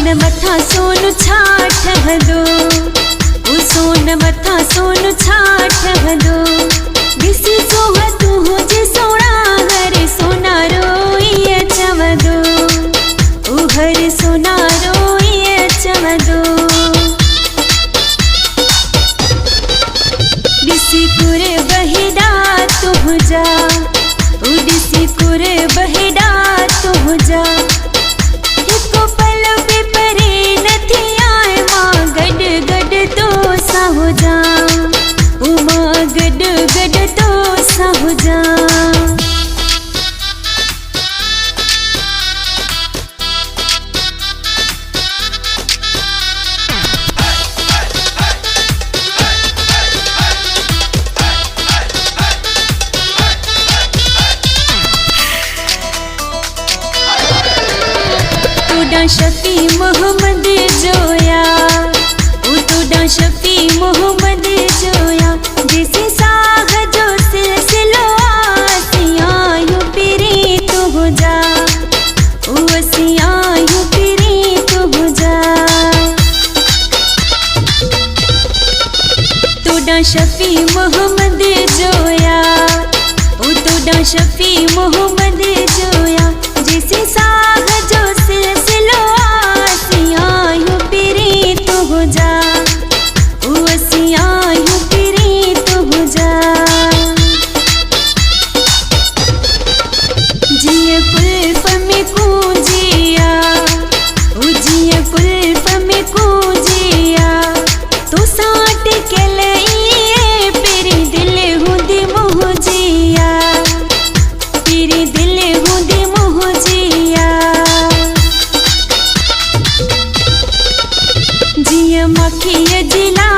सोन मथा सोन छाठ दो, ओ सोन मथा सोन छाठ दो। दिसी सोह तू जे सोना हर सोना रोइए चवदो, ओ हर सोना रोइए चवदो। दिसी कुरे बहिडा तू जा, ओ दिसी कुरे बहिडा तू जा। एको पल भी परे नथी आए मां गड गड तो साहो जा, ओ मां गड गड तो साहो जा। तोड़ा शफी मोहम्मद जोया, ओ तोड़ा शफी मोहम्मद जोया। जैसे साग जो सिलसिलो आसियां पिरी तो हो जा, ओ असियां पिरी तो हो जा। तोड़ा शफी मोहम्मद जोया, ओ तोड़ा शफी मोहम्मद जोया। जैसे साग जो सिलसिलो आसियां पिरी तो हो जा, ओ असियां पिरी तो हो जा। जिया कुल्फ में कूजिया, ओ जिया कुल्फ में कूजिया। तो साट के लइए पेरी दिल हुंदी मोह जिया, पेरी दिल हुंदी मोह जिया। जिया मखिया जिला